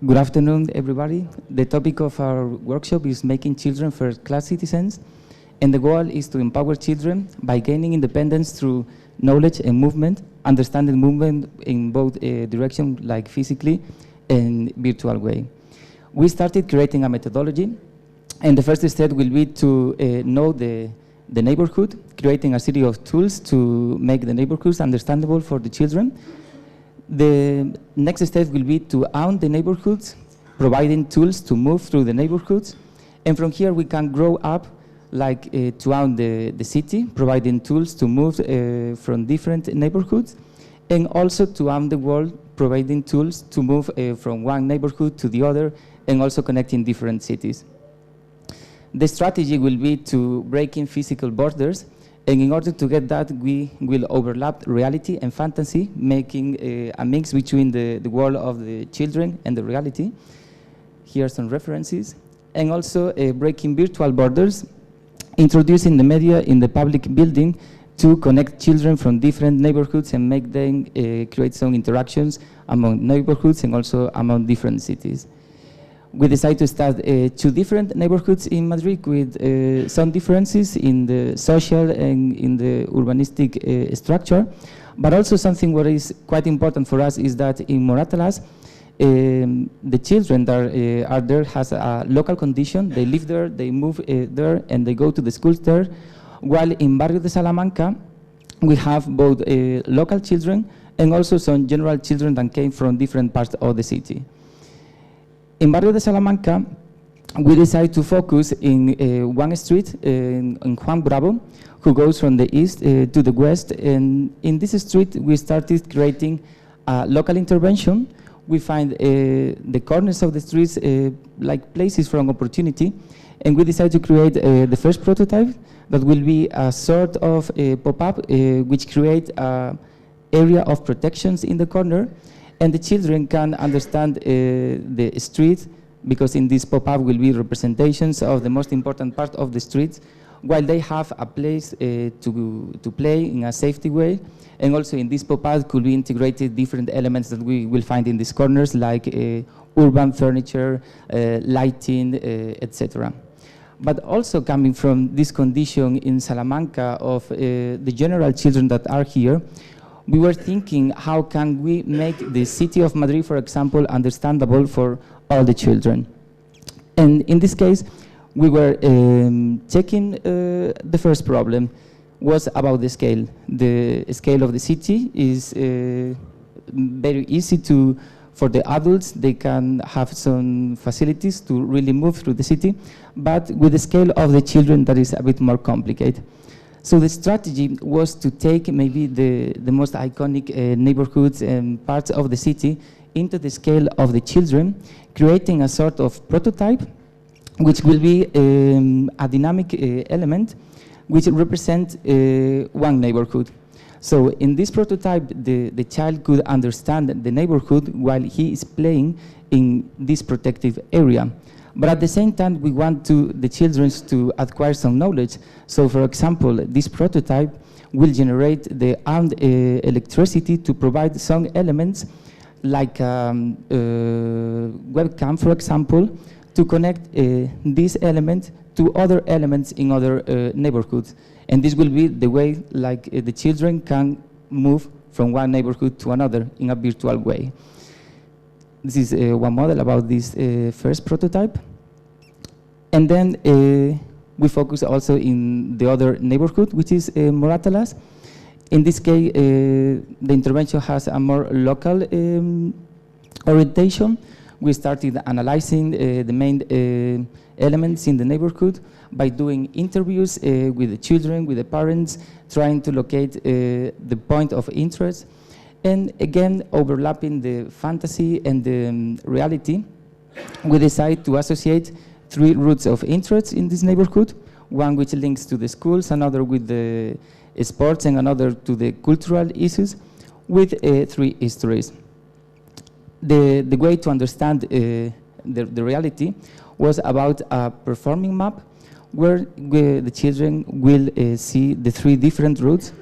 Good afternoon, everybody. The topic of our workshop is making children first-class citizens, and the goal is to empower children by gaining independence through knowledge and movement, understanding movement in both directions, like physically and virtual way. We started creating a methodology, and the first step will be to know the neighborhood, creating a series of tools to make the neighborhoods understandable for the children. The next step will be to own the neighborhoods, providing tools to move through the neighborhoods. And from here we can grow up like to own the city, providing tools to move from different neighborhoods, and also to own the world, providing tools to move from one neighborhood to the other, and also connecting different cities. The strategy will be to break in physical borders, and in order to get that, we will overlap reality and fantasy, making a mix between the world of the children and the reality. Here are some references. And also breaking virtual borders, introducing the media in the public building to connect children from different neighborhoods and make them create some interactions among neighborhoods and also among different cities. We decided to start 2 different neighborhoods in Madrid with some differences in the social and in the urbanistic structure, but also something what is quite important for us is that in Moratalas, the children that are there has a local condition. They live there, they move there, and they go to the schools there, while in Barrio de Salamanca, we have both local children and also some general children that came from different parts of the city. In Barrio de Salamanca, we decided to focus in one street, in Juan Bravo, who goes from the east to the west. And in this street, we started creating a local intervention. We find the corners of the streets like places for an opportunity. And we decided to create the first prototype that will be a sort of pop-up which create an area of protections in the corner. And the children can understand the street, because in this pop-up will be representations of the most important part of the streets, while they have a place to play in a safety way. And also in this pop-up could be integrated different elements that we will find in these corners, like urban furniture, lighting, etc. But also coming from this condition in Salamanca of the general children that are here, we were thinking, how can we make the city of Madrid, for example, understandable for all the children? And in this case, we were checking the first problem was about the scale. The scale of the city is very easy for the adults. They can have some facilities to really move through the city, but with the scale of the children, that is a bit more complicated. So the strategy was to take maybe the most iconic neighborhoods and parts of the city into the scale of the children, creating a sort of prototype, which will be a dynamic element, which represents one neighborhood. So in this prototype, the child could understand the neighborhood while he is playing in this protective area. But at the same time, we want the children to acquire some knowledge. So for example, this prototype will generate the armed electricity to provide some elements like webcam, for example, to connect this element to other elements in other neighborhoods. And this will be the way like the children can move from one neighborhood to another in a virtual way. This is one model about this first prototype. And then we focus also in the other neighborhood, which is Moratalas. In this case, the intervention has a more local orientation. We started analyzing the main elements in the neighborhood by doing interviews with the children, with the parents, trying to locate the point of interest. And again, overlapping the fantasy and the reality, we decided to associate 3 routes of interest in this neighborhood, one which links to the schools, another with the sports, and another to the cultural issues, with 3 histories. The way to understand the reality was about a performing map, where the children will see the 3 different routes.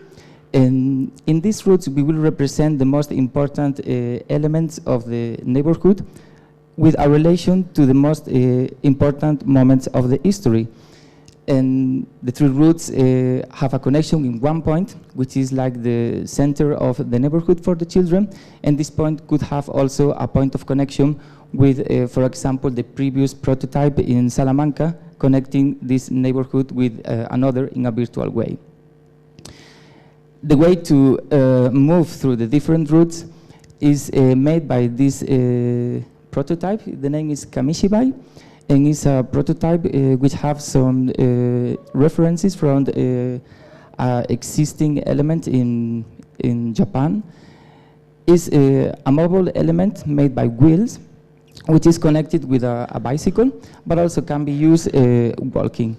And in these routes, we will represent the most important elements of the neighborhood, with a relation to the most important moments of the history. And the three routes have a connection in one point, which is like the center of the neighborhood for the children. And this point could have also a point of connection with, for example, the previous prototype in Salamanca, connecting this neighborhood with another in a virtual way. The way to move through the different routes is made by this prototype. The name is Kamishibai, and it's a prototype which have some references from existing element in Japan. It's a mobile element made by wheels, which is connected with a bicycle, but also can be used walking.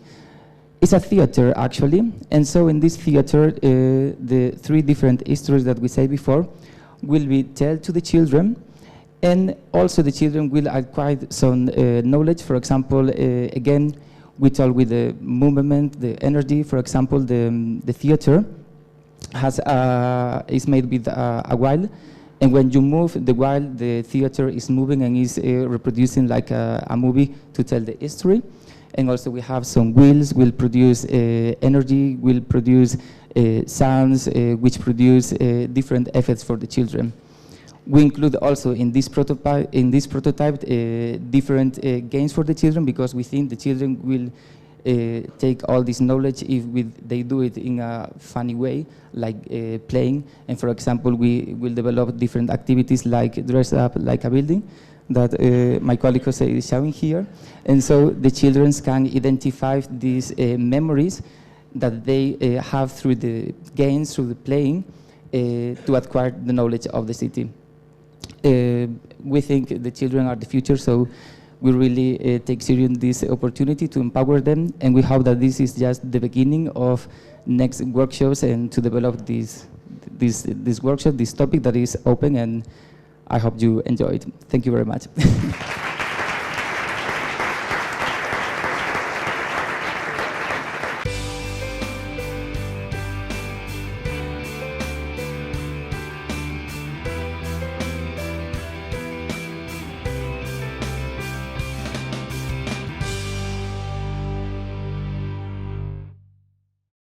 It's a theater, actually, and so in this theater, the three different histories that we said before will be told to the children, and also the children will acquire some knowledge. For example, again, we talk with the movement, the energy. For example, the theater is made with a wheel, and when you move the wheel, the theater is moving and is reproducing like a movie to tell the history. And also we have some wheels will produce energy, will produce sounds, which produce different effects for the children. We include also in this prototype different games for the children, because we think the children will take all this knowledge if they do it in a funny way, like playing. And for example, we will develop different activities like dress up like a building, that my colleague Jose is showing here. And so the children can identify these memories that they have through the games, through the playing, to acquire the knowledge of the city. We think the children are the future, so we really take seriously this opportunity to empower them, and we hope that this is just the beginning of next workshops and to develop this workshop, this topic that is open, and I hope you enjoy it. Thank you very much.